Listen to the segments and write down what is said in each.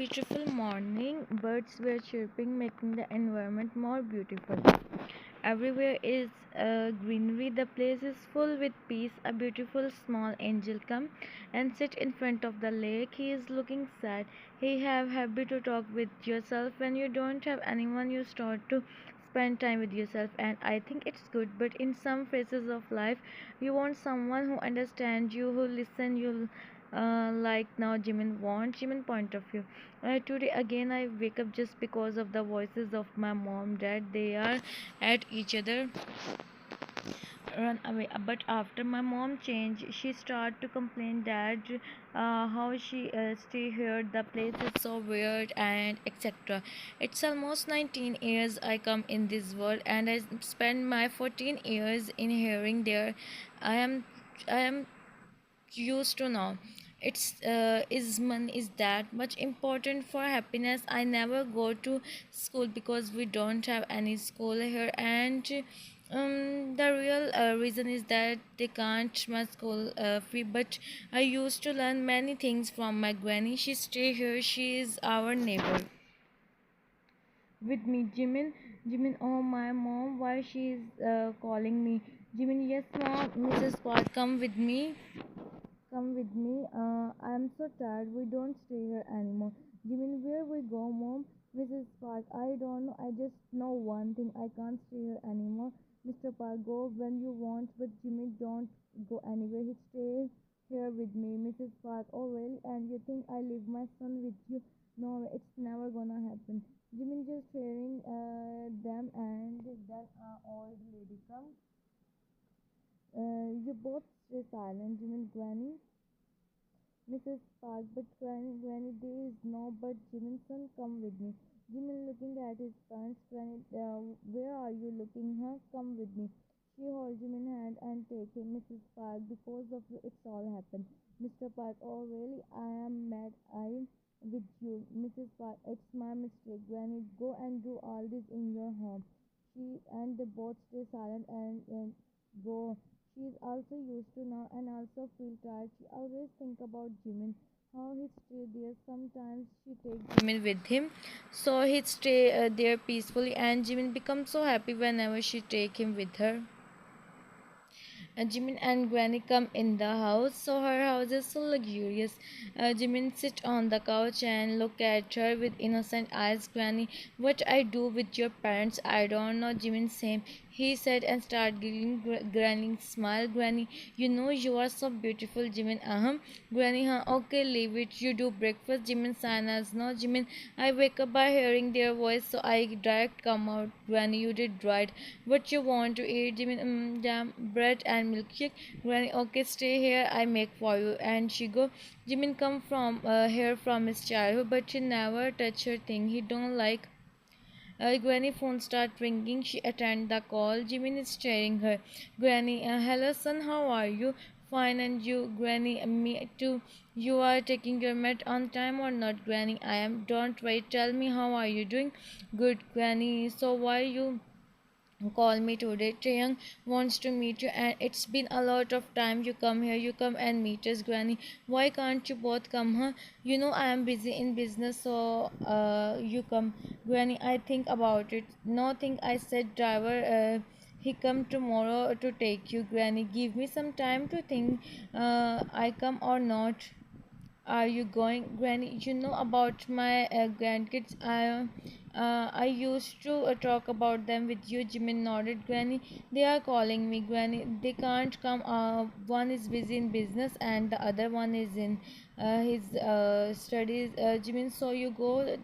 beautiful morning. Birds were chirping, making the environment more beautiful. Everywhere is greenery. The place is full with peace. A beautiful small angel come and sit in front of the lake. He is looking sad. He have habit to talk with yourself. When you don't have anyone, you start to spend time with yourself, and I think it's good. But in some phases of life, you want someone who understands you, who listen you. Like now, Jimin wants Jimin point of view. Today again, I wake up just because of the voices of my mom, dad. They are at each other, run away. But after my mom changed, she started to complain that how she stay here, the place is so weird and etc. It's almost 19 years I come in this world, and I spent my 14 years in hearing there. I am used to now. It's is money is that much important for happiness? I never go to school because we don't have any school here, and the real reason is that they can't my school free. But I used to learn many things from my granny. She stay here. She is our neighbor with me. Jimin, oh my mom, why she is calling me? Jimin, yes mom. Mrs. Park, come with me. Come with me. I'm so tired. We don't stay here anymore. Jimin, where we go, Mom? Mrs. Park, I don't know. I just know one thing. I can't stay here anymore. Mr. Park, go when you want, but Jimmy, don't go anywhere. He stays here with me. Mrs. Park, oh really? And you think I leave my son with you? No, it's never gonna happen. Jimmy just hearing them, and then old lady comes. You both stay silent, Jimmy, Granny. Mrs. Park, but Granny, there is no but Jiminson, come with me. Jimin looking at his parents, Granny, where are you looking, huh? Come with me. She holds Jimin hand and take him. Mrs. Park, because of you, it's all happened. Mr. Park, oh really? I am mad. I'm with you. Mrs. Park, it's my mistake. Granny, go and do all this in your home. She and they both stay silent and go. She is also used to now and also feel tired. She always think about Jimin, how he stay there. Sometimes she takes Jimin with him, so he stay there peacefully, and Jimin becomes so happy whenever she take him with her. Jimin and Granny come in the house, so her house is so luxurious. Jimin sit on the couch and look at her with innocent eyes. Granny, what I do with your parents, I don't know. Jimin same. He said and started giggling. Granny smile. Granny, you know you are so beautiful. Jimin, Granny, huh? Okay, leave it. You do breakfast. Jimin Sanas. No, Jimin. I wake up by hearing their voice, so I direct come out. Granny, you did right. What you want to eat? Jimin, jam, bread and milkshake. Granny, okay, stay here. I make for you. And she go. Jimin come from here from his childhood, but she never touch her thing. He don't like. Granny phone start ringing. She attend the call. Jimin is staring her. Granny, hello son, how are you? Fine, and you? Granny, me too. You are taking your med on time or not? Granny, I am. Don't wait. Tell me how are you doing? Good, Granny. So why you call me today? Taehyung wants to meet you, and it's been a lot of time. You come here, you come and meet us. Granny, why can't you both come, huh? You know I am busy in business, so you come. Granny, I think about it. Nothing, I said driver. He come tomorrow to take you. Granny, give me some time to think. I come or not? Are you going, Granny? You know about my grandkids. I used to talk about them with you. Jimin nodded. Granny, they are calling me. Granny, they can't come. One is busy in business, and the other one is in his studies. Jimin, so you go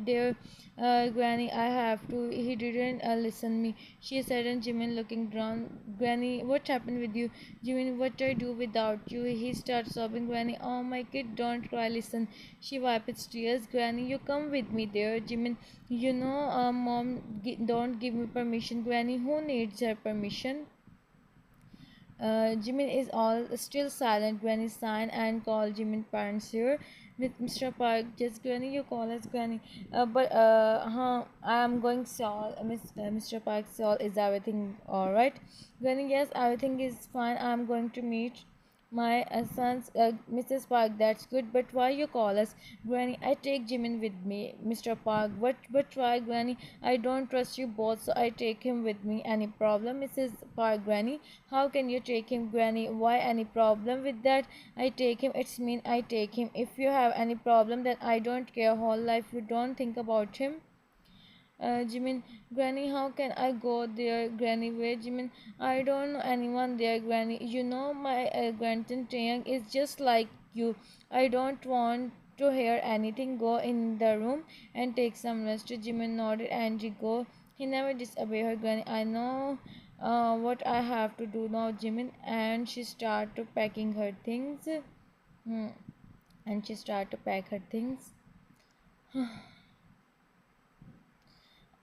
there. Granny, I have to. He didn't listen me. She said, and Jimin looking down. Granny, what happened with you? Jimin, what I do without you? He starts sobbing. Granny, oh my kid, don't cry. Listen. She wipes tears. Granny, you come with me there. Jimin, you know, mom, don't give me permission. Granny, who needs her permission? Jimin is all still silent. Granny sign and call Jimin parents here with Mr. Park. Just Granny, you call us Granny. I am going Seoul. Mr. Park, Seoul, is everything all right? Granny, yes, everything is fine. I am going to meet My son's Mrs. Park, that's good, but why you call us? Granny, I take Jimin with me. Mr. Park, what but why, Granny? I don't trust you both, so I take him with me. Any problem, Mrs. Park, Granny? How can you take him, Granny? Why any problem with that? I take him, it's mean I take him. If you have any problem, then I don't care. Whole life you don't think about him. Jimin, Granny, how can I go there? Granny, where? Jimin, I don't know anyone there, Granny. You know, my grandson Taehyung is just like you. I don't want to hear anything. Go in the room and take some rest. Jimin nodded and he go. He never disobeyed her, Granny. I know what I have to do now, Jimin. And she started packing her things. Hmm. And she started to pack her things.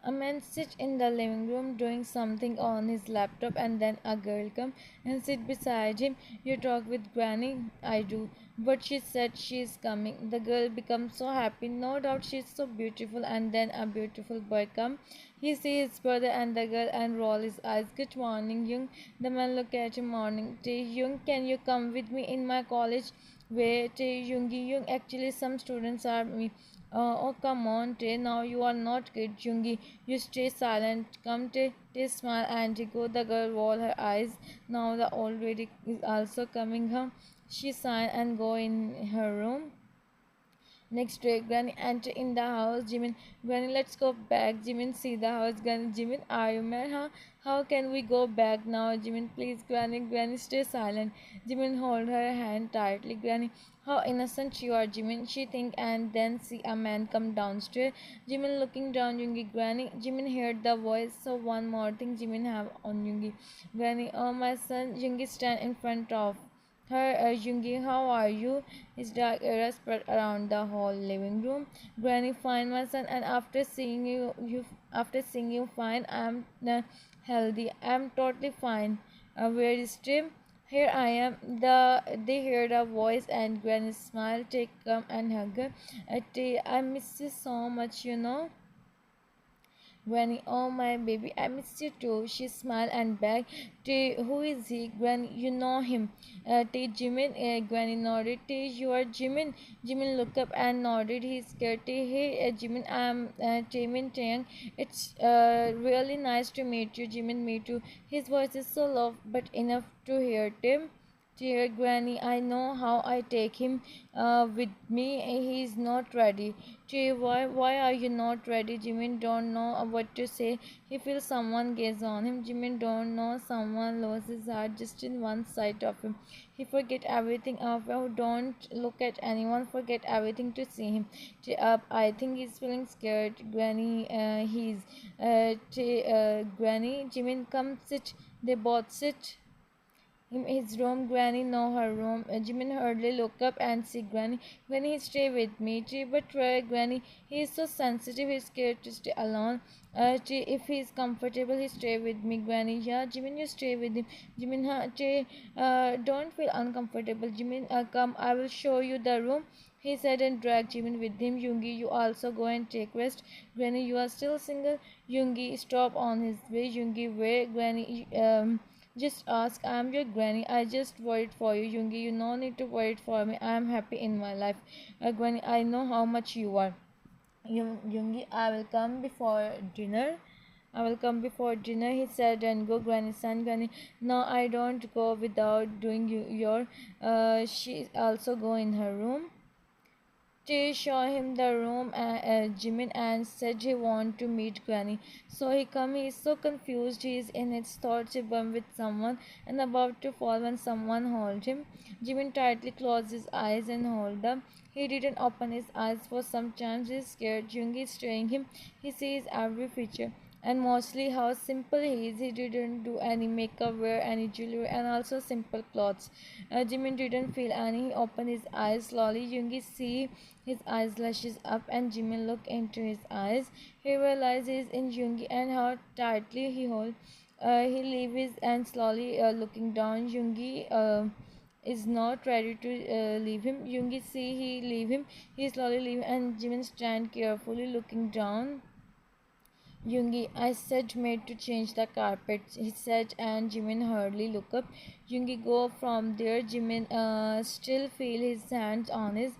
A man sits in the living room doing something on his laptop, and then a girl comes and sits beside him. You talk with Granny? I do. But she said she is coming. The girl becomes so happy. No doubt she is so beautiful. And then a beautiful boy comes. He sees his brother and the girl and roll his eyes. Good morning, Young. The man look at him. Morning. Taehyung, can you come with me in my college? Where Taehyung, Young. Actually, some students are me. Oh, come on, Tay. Now you are not kid, Jungi. You stay silent. Come, Tay. Tay smile and go. The girl roll her eyes. Now the old lady is also coming home. She sigh and go in her room. Next day, Granny enter in the house. Jimin, Granny, let's go back. Jimin, see the house. Granny, Jimin, are you mad, huh? How can we go back now? Jimin, please, Granny. Granny, stay silent. Jimin, hold her hand tightly. Granny, how innocent you are, Jimin. She think and then see a man come downstairs. Jimin looking down Yungi. Granny, Jimin heard the voice. So one more thing Jimin have on Yungi. Granny, oh my son. Yungi stand in front of her. Jungi, how are you? His dark era spread around the whole living room. Granny, fine, my son. And after seeing you fine, I'm healthy. I'm totally fine. Where is Tim? Here I am. They heard a voice and Granny smiled. Take come and hug her. I miss you so much, you know. Granny, oh my baby, I miss you too. She smiled and begged. Who is he? Granny, you know him. Jimin. Granny nodded. You are Jimin. Jimin looked up and nodded. He's scared. Hey, Jimin, I'm Jimin Tang. It's really nice to meet you, Jimin. Me too. His voice is so low, but enough to hear him. Dear Granny, I know how I take him with me. He's not ready. Dear, why are you not ready? Jimin don't know what to say. He feels someone gaze on him. Jimin don't know someone loses his heart just in one sight of him. He forget everything of him. Don't look at anyone. Forget everything to see him. I think he's feeling scared. Granny, Granny. Jimin, come sit. They both sit in his room. Granny know her room. Jimin hardly look up and see Granny. Granny, stay with me. But Granny, he is so sensitive. He's scared to stay alone. If he is comfortable, he stay with me. Granny, yeah. Jimin, you stay with him. Jimin, don't feel uncomfortable. Jimin, come. I will show you the room. He said and dragged Jimin with him. Yoongi, you also go and take rest. Granny, you are still single. Yoongi, stop on his way. Yoongi, where? Granny, just ask. I'm your granny. I just worried for you, Yoongi. You no need to worry for me. I am happy in my life. Granny, I know how much you are. Yoongi, I will come before dinner. I will come before dinner, he said, and go, Granny, son, Granny. No, I don't go without doing your. She also go in her room. They show him the room, Jimin, and said he want to meet Granny. So he come. He is so confused. He is in his thoughts. He bumped with someone and about to fall when someone hold him. Jimin tightly closed his eyes and hold them. He didn't open his eyes for some time. He is scared. Jungi is staring him. He sees every feature and mostly how simple he is. He didn't do any makeup, wear any jewelry, and also simple clothes. Jimin didn't feel any. He opened his eyes slowly. Yoongi see his eyes lashes up, and Jimin looked into his eyes. He realized he is in Yoongi and how tightly he holds. He leaves his and slowly looking down. Yoongi is not ready to leave him. Yoongi see he leave him. He slowly leave, and Jimin stand carefully looking down. Yoongi, I said made to change the carpet, he said, and Jimin hurriedly looked up. Yoongi go from there. Jimin still feel his hands on his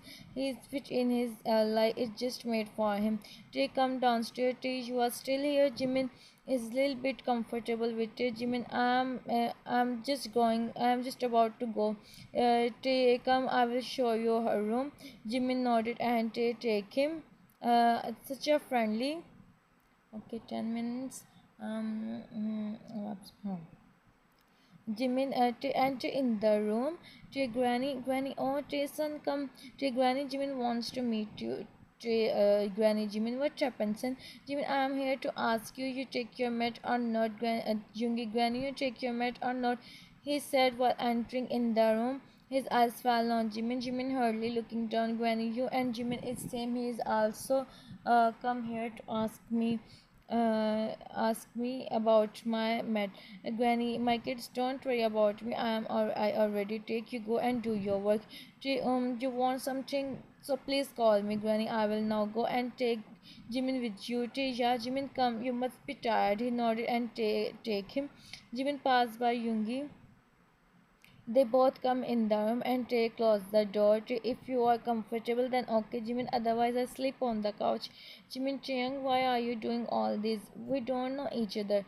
feet in his like it just made for him. They come downstairs. You are still here. Jimin is a little bit comfortable with it. Jimin, I'm just going. I'm just about to go. Tay, come. I will show you her room. Jimin nodded and Tay take him. Such a friendly. Okay, 10 minutes. Hmm. Jimin to enter in the room. To Granny, oh, Jason, come. To Granny, Jimin wants to meet you. To Granny, Jimin, what happened, son? Jimin, I am here to ask you, you take your mat or not, Jungi, Granny, you take your mat or not, he said while entering in the room. His eyes fell on Jimin. Jimin hurriedly looking down. Granny, you and Jimin is same. He is also come here to ask me about my mat. Granny, my kids, don't worry about me. I already take you. Go and do your work. You want something? So please call me, Granny. I will now go and take Jimin with you. Yeah, Jimin, come. You must be tired. He nodded and take him. Jimin passed by Yoongi. They both come in the room and Tay close the door. If you are comfortable, then okay, Jimin. Otherwise, I sleep on the couch. Jimin, Taehyung, why are you doing all this? We don't know each other.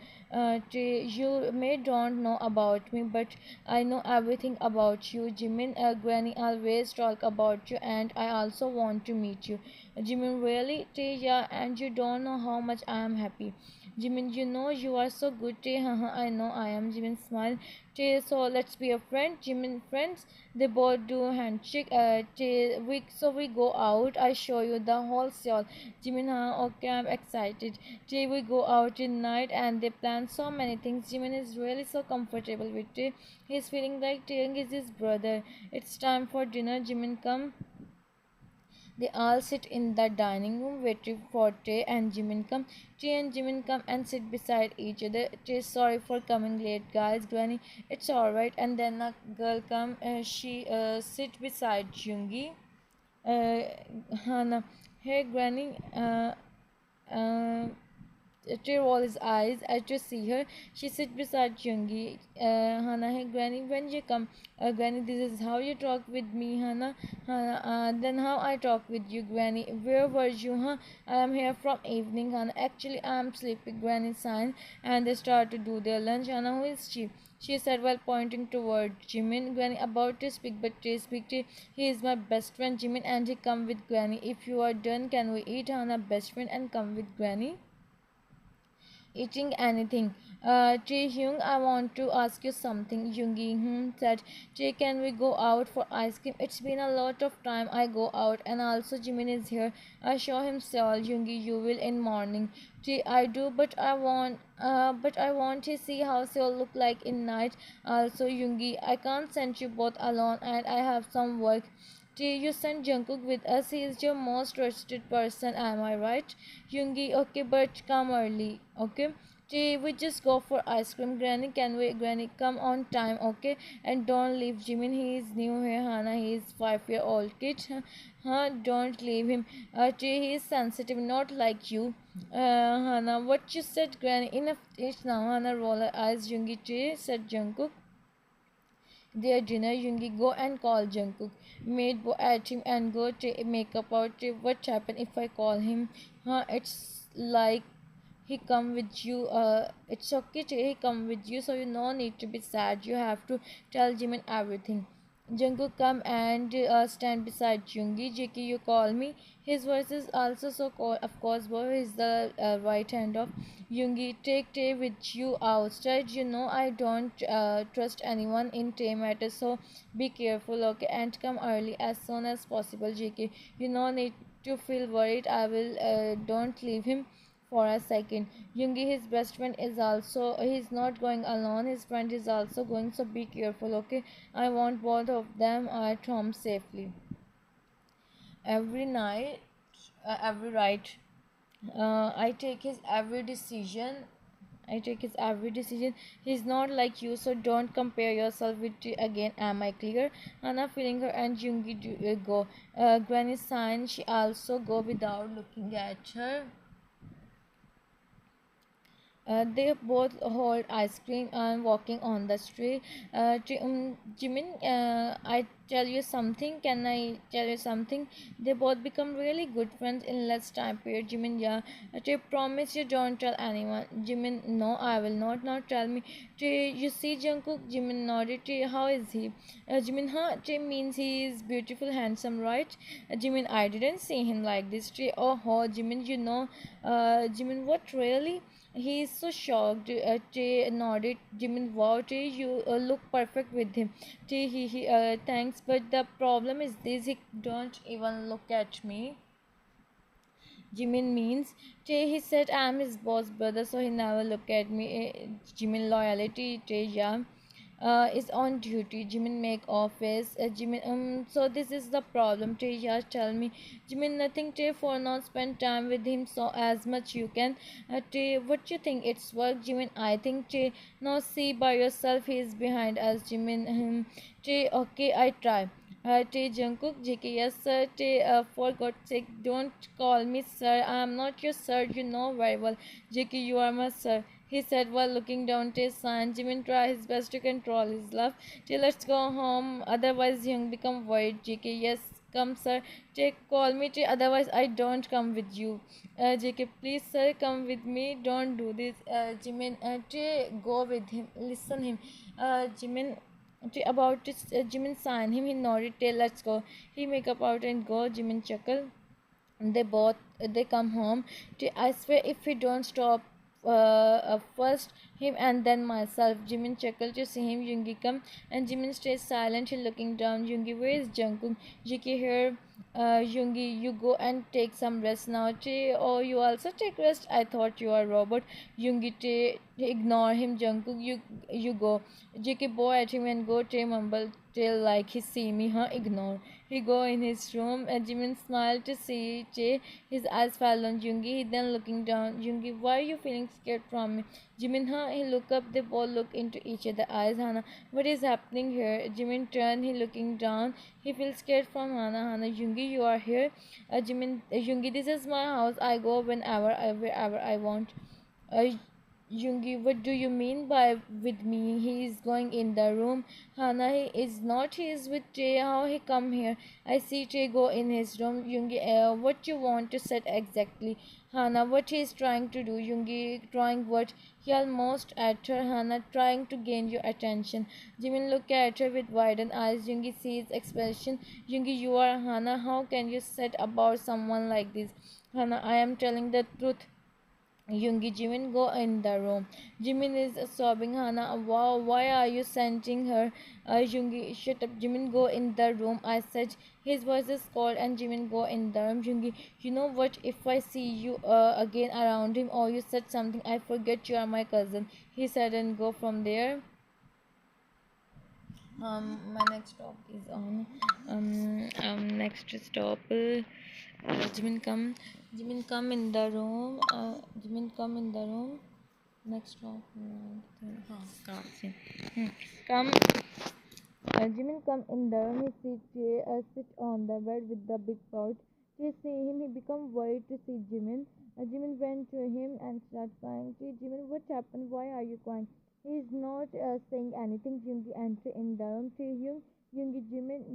You may don't know about me, but I know everything about you. Jimin, Granny always talk about you, and I also want to meet you. Jimin, really? Tay, yeah, and you don't know how much I am happy. Jimin, you know you are so good. Tay, haha, I know I am. Jimin smile. Tay, so let's be a friend. Jimin friends. They both do handshake. We go out. I show you the whole Seoul. Jimin, okay, I'm excited. Tay, we go out in night and they plan so many things. Jimin is really so comfortable with Tay. He's feeling like Taeyang is his brother. It's time for dinner. Jimin, come. They all sit in the dining room waiting for Tay and Jimin come. Tay and Jimin come and sit beside each other. Tay, sorry for coming late, guys. Granny, it's alright. And then a girl come. She sit beside Jungi. Hana, hey Granny. Uh, Tear all his eyes as to see her. She sits beside Yoongi. Hana, hey Granny, when you come, Granny, this is how you talk with me, Hana. Hana, then how I talk with you, Granny. Where were you, huh? I am here from evening, Hana. Actually, I am sleeping, Granny sighed, and they start to do their lunch. Hana, who is she? She said while pointing toward Jimin. Granny about to speak, but they speak to he is my best friend Jimin and he come with Granny. If you are done, can we eat? Hana best friend and come with Granny eating anything. Taehyung, I want to ask you something. Yoongi said, Tae, can we go out for ice cream? It's been a lot of time I go out, and also Jimin is here. I show him Seoul. Yoongi, you will in morning. Tae, I do, but I want to see how Seoul look like in night. Also, Yoongi, I can't send you both alone, and I have some work. You send Jungkook with us. He is your most trusted person. Am I right? Yoongi, okay, but come early. Okay. We just go for ice cream. Granny, can we? Granny, come on time, okay? And don't leave Jimin. He is new here. Hana, he is 5-year-old kid. Huh? Don't leave him. He is sensitive, not like you. Hana, what you said, Granny? Enough is now. Hana, roll her eyes. Yoongi, said Jungkook. Their dinner, Yoongi go and call Jungkook. Maid go at him and go to make up out what happened if I call him. Huh? It's like he come with you. It's okay to he come with you, so you no need to be sad. You have to tell Jimin everything. Jungkook come and stand beside Yoongi. JK, you call me. His voice is also so cool. Of course, boy is the right hand of Yoongi. Take Tay with you outside. You know I don't trust anyone in Tay matters, so be careful, okay? And come early as soon as possible, JK. You no need to feel worried. I will don't leave him for a second. Yoongi, his best friend, is also he's not going alone. His friend is also going, so be careful, okay? I want both of them at home safely. Every night, every right. I take his every decision. I take his every decision. He's not like you, so don't compare yourself with again. Am I clear? Hana feeling her and Yoongi go. Granny sign. She also go without looking at her. They both hold ice cream and walking on the street. Jimin, I tell you something. Can I tell you something? They both become really good friends in less time period. Jimin, yeah. They promise you don't tell anyone. Jimin, no, I will not. Not tell me. You see Jungkook? Jimin nodded. How is he? Jimin, huh? Means he is beautiful, handsome, right? Jimin, I didn't see him like this. Jimin, Jimin, what really? He is so shocked. Tay nodded. Jimin, wow, Tay, you look perfect with him. Thanks, but the problem is this: he don't even look at me. Jimin means Tay. He said I'm his boss brother, so he never look at me. Jimin loyalty. Tay, yeah. Is on duty. Jimin make office. Jimin so this is the problem. Tay, yeah, tell me. Jimin, nothing. Tay, for not spend time with him so as much you can. Tay, what you think it's work? Jimin, I think. Tay, no, see by yourself he is behind us. Jimin, Tay, okay, I try. Tay, Jungkook, JK, yes sir. Tay, for God's sake, don't call me sir. I'm not your sir. You know very well. JK, you are my sir, he said while looking down to his son. Jimin tried his best to control his laugh. Tay, let's go home. Otherwise, Young become worried. JK, yes, come, sir. Tay, call me. Tay, otherwise, I don't come with you. JK, please, sir, come with me. Don't do this. Jimin, Tay, go with him. Listen him. Jimin. About this, Jimin sign him. He nodded. Tay, let's go. He make up out and go. Jimin chuckled. They come home. I swear if we don't stop first him and then myself. Jimin chuckled to see him. Yoongi come and Jimin stays silent. He looking down. Yoongi, where is Jungkook? Jiki here. Yoongi, you go and take some rest now. Oh, you also take rest. I thought you are a robot. Yoongi, ignore him. Jungkook, you go. Jiki bow at him and go. Mumble till like he see me. Huh? Ignore. He go in his room. Jimin smiled to see Che. His eyes fell on Yoongi. He then looking down. Yoongi, why are you feeling scared from me? Jimin, huh? He look up. They both look into each other's eyes. Hana, what is happening here? Jimin turned. He looking down. He feels scared from Hana. Hana, Yoongi, you are here. Yoongi, this is my house. I go wherever I want. Uh, Yoongi, what do you mean by with me? He is going in the room. Hana, he is not. He is with Tay. How he come here? I see Tay go in his room. Yoongi, what you want to set exactly? Hana, what he is trying to do? Yoongi, trying what? He almost at her. Hana, trying to gain your attention. Jimin look at her with widened eyes. Yoongi sees expression. Yoongi, you are Hana. How can you set about someone like this? Hana, I am telling the truth. Yoongi, Jimin, go in the room. Jimin is sobbing. Hana, wow, why are you sending her? Yoongi, shut up. Jimin, go in the room. I said. His voice is cold and Jimin go in the room. Yoongi, you know what? If I see you again around him or you said something, I forget you are my cousin. He said and go from there. My next stop is on. Next stop. Jimin come. Jimin come in the room. Jimin come in the room. Next stop. Come. Jimin come in the room. Sit on the bed with the big pouch. She see him. He become worried to see Jimin. Jimin went to him and started crying. Jimin, what happened? Why are you crying? He is not saying anything. Jungi enter in the room. Taehyung, Yoongi,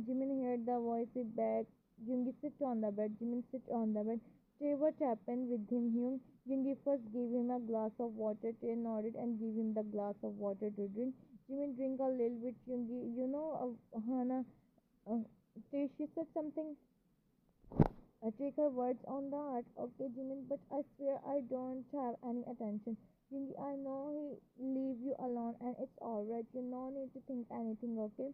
Jimin heard the voice back. Yoongi sit on the bed. Jimin sit on the bed. Tay, what happened with him? Yoongi first gave him a glass of water. Tay nodded and gave him the glass of water to drink. Jimin drink a little bit. Yoongi, Hana. Uh, Tay, she said something. I take her words on the heart. Okay, Jimin, but I swear I don't have any attention. Jingy, I know he leave you alone and it's alright. You no need to think anything, okay?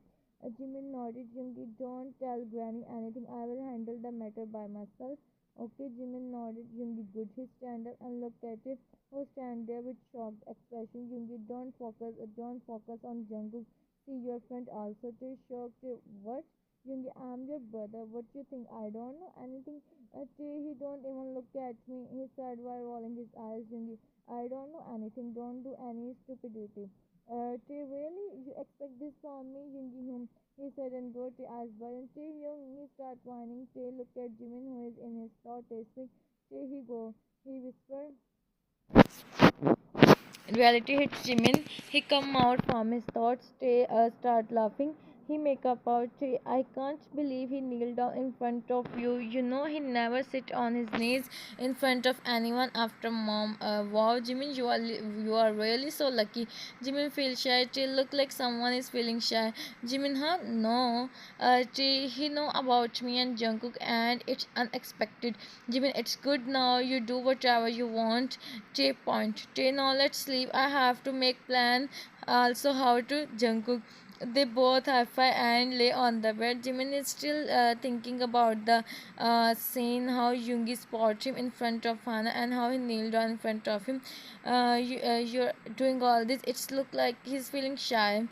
Jimin nodded. Jingy, don't tell Granny anything. I will handle the matter by myself. Okay, Jimin nodded. Jingy, good. He stand up and look at it. Who stand there with shocked expression. Jingy, don't focus on Jungkook. See your friend also. Too shocked. What? Jungi, I'm your brother. What you think? I don't know anything. He don't even look at me. He said while rolling his eyes. Jungi, I don't know anything. Don't do any stupidity. Really? You expect this from me? Jungi, he said and go to eyes by and Young, he start whining. Look at Jimin who is in his thought. He go. He whispered. reality hits Jimin. He come out from his thoughts, start laughing. He make up out. I can't believe he kneeled down in front of you. You know he never sit on his knees in front of anyone after mom. Wow, Jimin, you are really so lucky. Jimin feels shy. They look like someone is feeling shy. Jimin, huh? No. He know about me and Jungkook, and it's unexpected. Jimin, it's good now. You do whatever you want. J point. J now let's sleep. I have to make plan. Also how to Jungkook. They both high five and lay on the bed. Jimin is still thinking about the scene, how Yoongi spotted him in front of Hana and how he kneeled down in front of him. You're doing all this. It's look like he's feeling shy.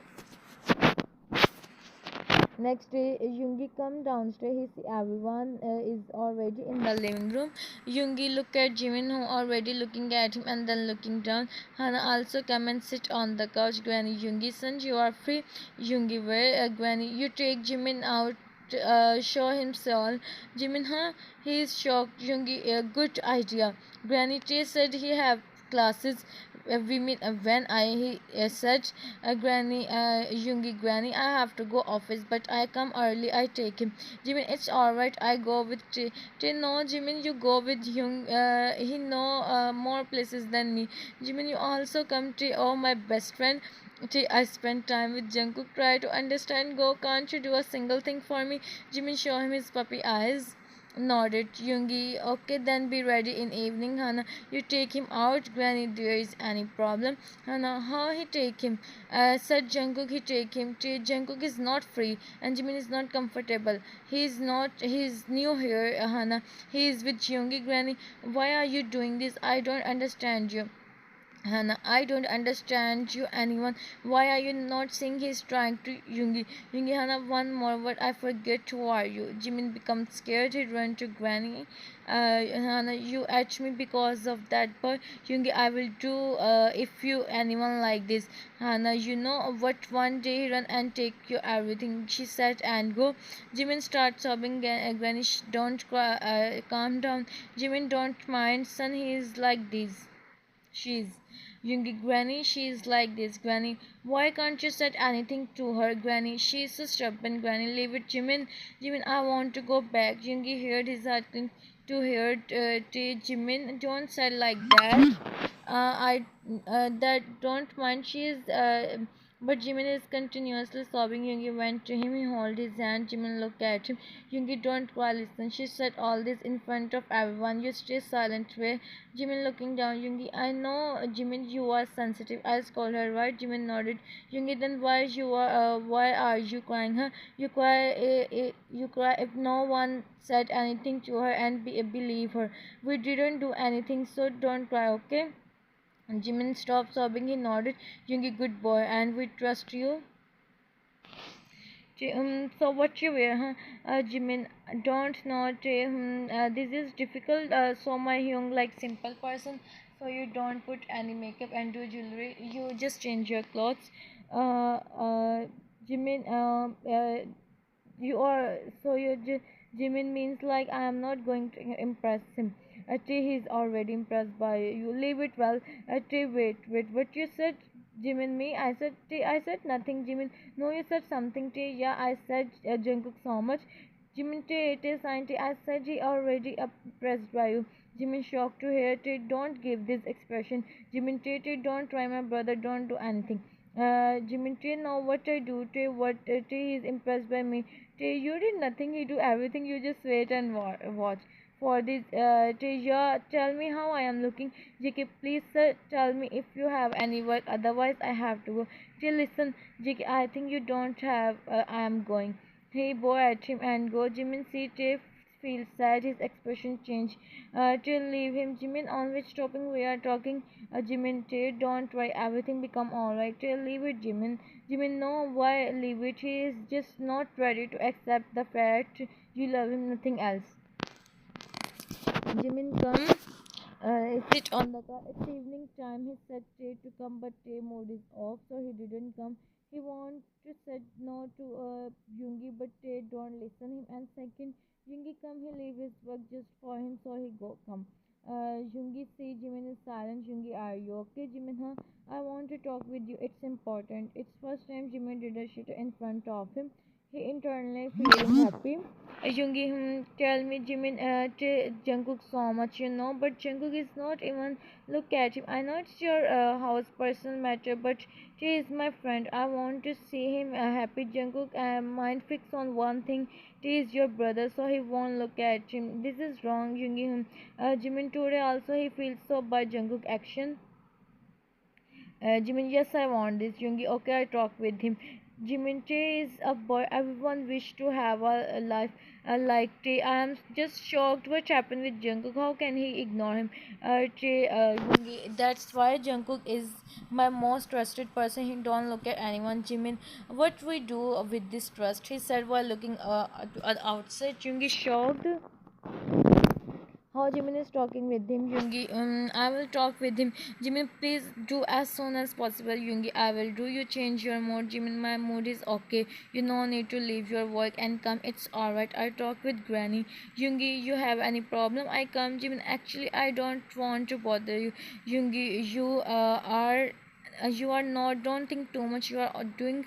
Next day, Yoongi come downstairs. He see everyone is already in the living room. Yoongi look at Jimin, who already looking at him and then looking down. Hana also come and sit on the couch. Granny, Yoongi, son, you are free. Yoongi, where? Granny, you take Jimin out. Show him all. Jimin, huh? He is shocked. Yoongi, a good idea. Granny Tay said he have classes. We meet when I he said Granny, Yoongi, Granny, I have to go office, but I come early. I take him. Jimin, it's alright. I go with Tay. Tay, no, Jimin, you go with Young. He know more places than me. Jimin, you also come. Tay, oh my best friend. Tay, I spend time with Jungkook. Try to understand. Go, can't you do a single thing for me? Jimin, show him his puppy eyes. Nodded Yoongi. Okay, then be ready in evening, Hana. You take him out, Granny. There is any problem, Hana? How he take him? Said Jungkook. He take him. Jungkook is not free, and Jimin is not comfortable. He is not. He is new here, Hana. He is with Yoongi, Granny. Why are you doing this? I don't understand you. Hannah, I don't understand you anyone. Why are you not saying he's trying to Yoongi? Yoongi, Hannah, one more word. I forget who are you. Jimin becomes scared. He run to Granny. Hannah, you at me because of that boy. Yoongi, I will do if you anyone like this. Hannah, you know what? One day he run and take you everything. She said and go. Jimin starts sobbing. Granny, don't cry. Calm down. Jimin, don't mind. Son, he is like this. She's Yoongi, Granny, she's like this, Granny. Why can't you say anything to her, Granny? She's so stubborn, Granny. Leave it, Jimin. Jimin, I want to go back. Yoongi heard his heart to hear Jimin. Don't say like that. I that don't mind. But Jimin is continuously sobbing. Yoongi went to him. He held his hand. Jimin looked at him. Yoongi, don't cry. Listen. She said all this in front of everyone. You stay silent. Where? Jimin looking down. Yoongi, I know, Jimin, you are sensitive. I scolded her, right? Jimin nodded. Yoongi, then why are you crying? Huh? You cry if no one said anything to her and believe her. We didn't do anything, so don't cry, okay? Jimin stopped sobbing. He nodded. Yoongi, good boy, and we trust you. So what you wear, huh? Jimin, don't know. This is difficult. So my young like simple person. So you don't put any makeup and do jewelry. You just change your clothes. Jimin, you are so Jimin means like I am not going to impress him. He is already impressed by you. Leave it well. Wait. What you said, Jimin? Me? I said nothing, Jimin. No, you said something. Yeah, I said Jungkook so much. Jimin, it is 90. I said he already impressed by you. Jimin shocked to hear it. Don't give this expression. Jimin, don't try my brother. Don't do anything. Jimin, know what I do. What he is impressed by me. You did nothing. He do everything. You just wait and watch. For this, yeah, tell me how I am looking. JK, please, sir, tell me if you have any work. Otherwise, I have to go. Listen, JK, I think you don't have. I am going. Hey, boy, at him and go. Jimin, see, Tay feels sad. His expression changed. Till leave him. Jimin, on which topic we are talking? Jimin, Tay, don't try. Everything become alright. Till leave it, Jimin. Jimin, no, why leave it? He is just not ready to accept the fact you love him, nothing else. Jimin come sit on the car. It's evening time. He said Tay to come, but Tay mode is off, so he didn't come. He want to said no to Yoongi, but Tay don't listen him. And second, Yoongi come, he leave his work just for him, so he go come. Jungi see Jimin is silent. Jungi, are you okay? Jimin, huh? I want to talk with you. It's important. It's first time Jimin did a shit in front of him. He internally feeling happy. Jungi, tell me, Jimin, Jungkook so much, but Jungkook is not even look at him. I know it's your house personal matter, but he is my friend. I want to see him happy. Jungkook, mind fix on one thing. He is your brother, so he won't look at him. This is wrong, Jungi. Jimin today also he feels so by Jungkook action. Jimin, yes, I want this. Yoongi, okay, I talk with him. Jimin, Tae is a boy. Everyone wish to have a life like Tae. I am just shocked what happened with Jungkook. How can he ignore him? Yoongi, that's why Jungkook is my most trusted person. He don't look at anyone. Jimin, what we do with this trust? He said while looking outside. Yoongi shocked. How Jimin is talking with him, Yoongi. I will talk with him. Jimin, please do as soon as possible. Yoongi, I will do. You change your mood, Jimin. My mood is okay. You no need to leave your work and come. It's alright. I talk with Granny. Yoongi, you have any problem? I come, Jimin. Actually, I don't want to bother you. Yoongi, you are not. Don't think too much. You are doing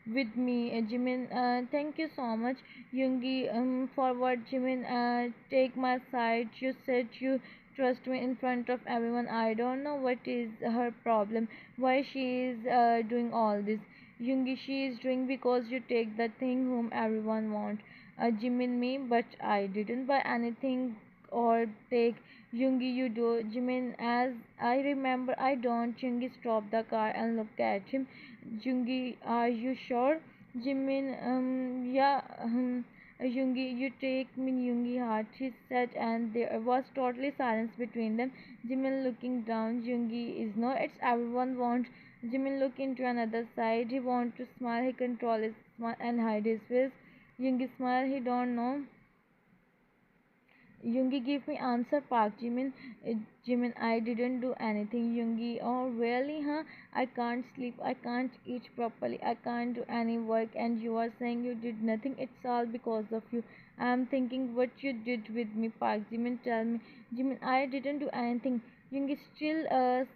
with me, Jimin. Thank you so much, Yoongi, for what Jimin. Take my side. You said you trust me in front of everyone. I don't know what is her problem. Why she is doing all this. Yoongi, she is doing because you take the thing whom everyone want. Jimin me, but I didn't buy anything or take. Yoongi, you do. Jimin, as I remember, I don't. Yoongi, stop the car and look at him. Jungi, are you sure? Jimin, yeah, Jungi, you take me, Jungi heart, he said, and there was totally silence between them. Jimin looking down, Jungi is no, it's everyone want. Jimin look into another side, he want to smile, he control his smile and hide his face. Jungi smile, he don't know. Yoongi, give me answer, Park Jimin. Jimin, I didn't do anything. Yoongi, oh really, huh? I can't sleep, I can't eat properly, I can't do any work, and you are saying you did nothing. It's all because of you. I am thinking what you did with me, Park Jimin. Tell me, Jimin, I didn't do anything. Yoongi still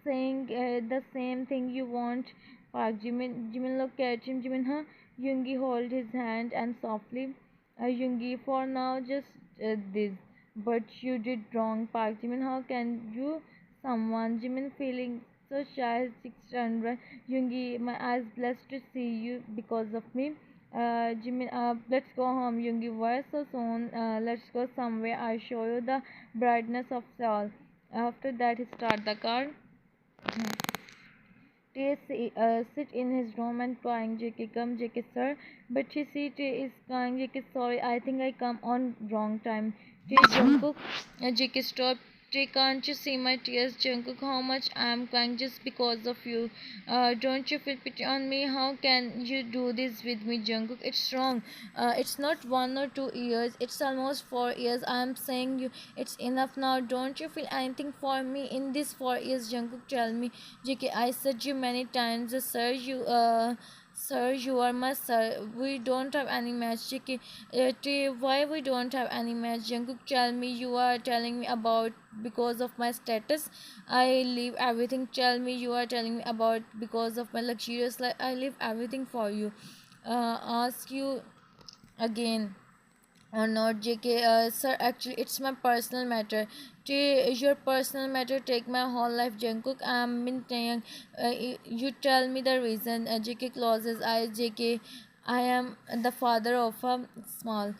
saying the same thing you want. Park Jimin, Jimin look at him. Jimin, huh? Yoongi hold his hand and softly. Yoongi, for now, just this. But you did wrong, Park Jimin. How can you, someone? Jimin feeling so shy, 600. Yoongi, my eyes blessed to see you because of me. Jimin, let's go home. Yoongi, why so soon? Let's go somewhere. I show you the brightness of Seoul. After that, he start the car. Tay sit in his room and crying. JK, come, JK, sir. But she see Tay is crying. JK, sorry, I think I come on wrong time. Tay, Jungkook, JK, stop. Tay, can't you see my tears? Jungkook, how much I am crying just because of you. Don't you feel pity on me? How can you do this with me, Jungkook? It's wrong. It's not 1 or 2 years. It's almost 4 years. I am saying you. It's enough now. Don't you feel anything for me in these 4 years, Jungkook? Tell me. JK, I said you many times, sir, you are my sir. We don't have any match. JK, why we don't have any match? Jungkook, tell me. You are telling me about because of my status. I leave everything. Tell me you are telling me about because of my luxurious life. I leave everything for you. Ask you again or not, JK. Sir, actually it's my personal matter. Your personal matter take my whole life, Jungkook. I'm in Taehyung. You tell me the reason. JK closes eyes. JK, I am the father of a small girl.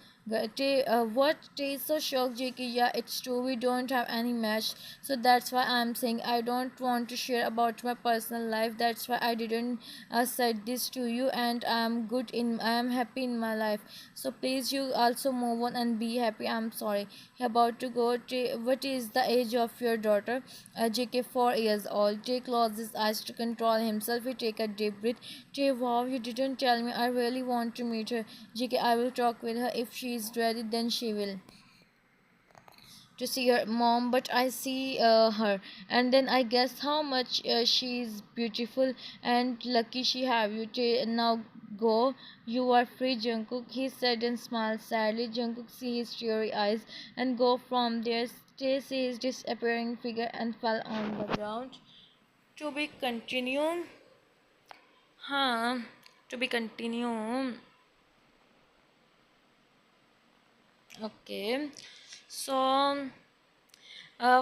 What? Tay is so shocked. JK, yeah, it's true. We don't have any match, so that's why I'm saying I don't want to share about my personal life. That's why I didn't said this to you, and I'm happy in my life. So please, you also move on and be happy. I'm sorry. About to go. What is the age of your daughter? JK, 4 years old. Tay closes his eyes to control himself. He take a deep breath. Tay, wow, you didn't tell me. I really want to meet her. JK, I will talk with her. If she is ready, then she will to see her mom, but I see her, and then I guess how much she is beautiful and lucky she have you. Now go, you are free, Jungkook, he said and smiled sadly. Jungkook see his teary eyes and go from there. Stacy's disappearing figure and fell on the ground. To be continued. Huh. To be continued. Okay. So,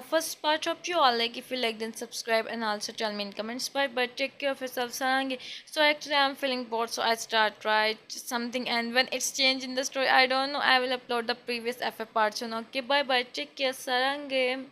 first part of you all, like if you like then subscribe and also tell me in comments. But take care of yourself, Sarangi. So actually I'm feeling bored, so I start write something, and when it's changed in the story, I don't know, I will upload the previous FF part soon. Okay, bye bye, take care, Sarangi.